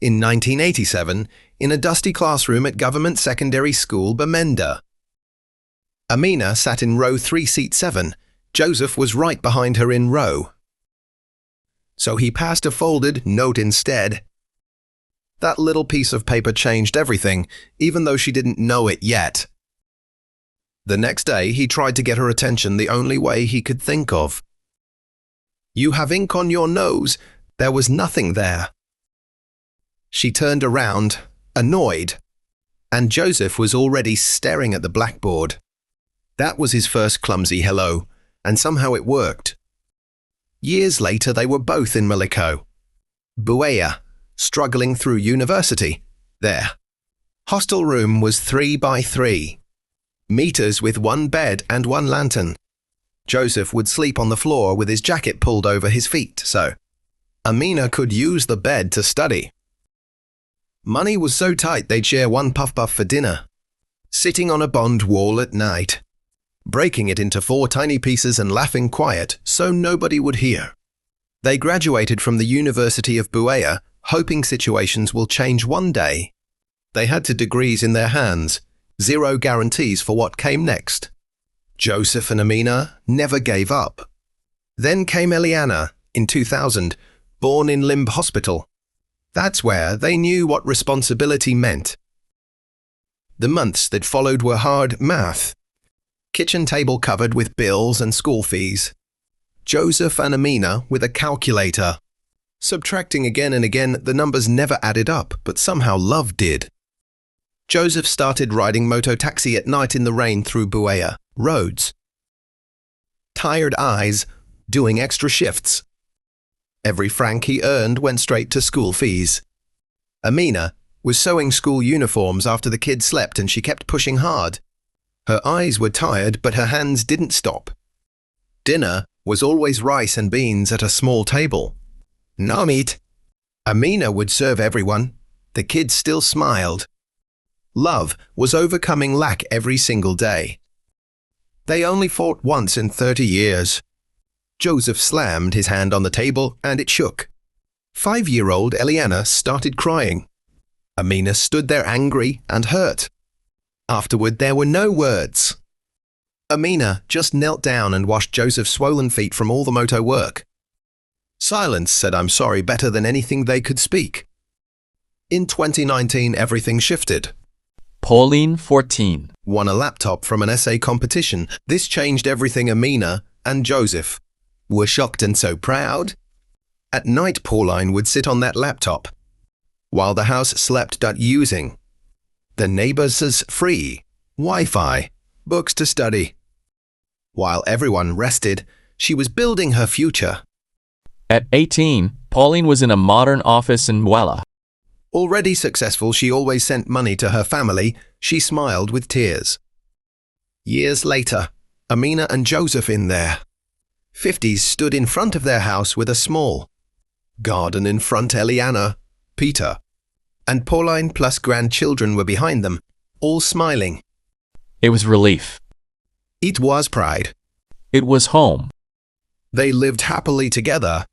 in 1987, in a dusty classroom at Government Secondary School, Bamenda. Amina sat in row 3, seat 7. Joseph was right behind her in row. So he passed a folded note instead. That little piece of paper changed everything, even though she didn't know it yet. The next day, he tried to get her attention the only way he could think of. "You have ink on your nose." There was nothing there. She turned around, annoyed, and Joseph was already staring at the blackboard. That was his first clumsy hello, and somehow it worked. Years later, they were both in Maliko. Buea, struggling through university. There. Hostel room was 3 by 3. Meters with 1 bed and 1 lantern. Joseph would sleep on the floor with his jacket pulled over his feet, so Amina could use the bed to study. Money was so tight they'd share 1 puff-puff for dinner. Sitting on a bond wall at night. Breaking it into 4 tiny pieces and laughing quiet so nobody would hear. They graduated from the University of Buea, hoping situations will change one day. They had 2 degrees in their hands, 0 guarantees for what came next. Joseph and Amina never gave up. Then came Eliana, in 2000, born in Limb Hospital. That's where they knew what responsibility meant. The months that followed were hard math. Kitchen table covered with bills and school fees. Joseph and Amina with a calculator. Subtracting again and again, the numbers never added up, but somehow love did. Joseph started riding moto taxi at night in the rain through Buea roads. Tired eyes, doing extra shifts. Every franc he earned went straight to school fees. Amina was sewing school uniforms after the kids slept, and she kept pushing hard. Her eyes were tired, but her hands didn't stop. Dinner was always rice and beans at a small table. No meat. Amina would serve everyone. The kids still smiled. Love was overcoming lack every single day. They only fought once in 30 years. Joseph slammed his hand on the table and it shook. 5-year-old Eliana started crying. Amina stood there angry and hurt. Afterward, there were no words. Amina just knelt down and washed Joseph's swollen feet from all the moto work. Silence said "I'm sorry" better than anything they could speak. In 2019, everything shifted. Pauline, 14. Won a laptop from an essay competition. This changed everything. Amina and Joseph were shocked and so proud. At night, Pauline would sit on that laptop, while the house slept using the neighbors' free Wi-Fi, books to study. While everyone rested, she was building her future. At 18, Pauline was in a modern office in Muela. Already successful, she always sent money to her family. She smiled with tears. Years later, Amina and Joseph in their 50s stood in front of their house with a small garden in front. Eliana, Peter, and Pauline plus grandchildren were behind them, all smiling. It was relief. It was pride. It was home. They lived happily together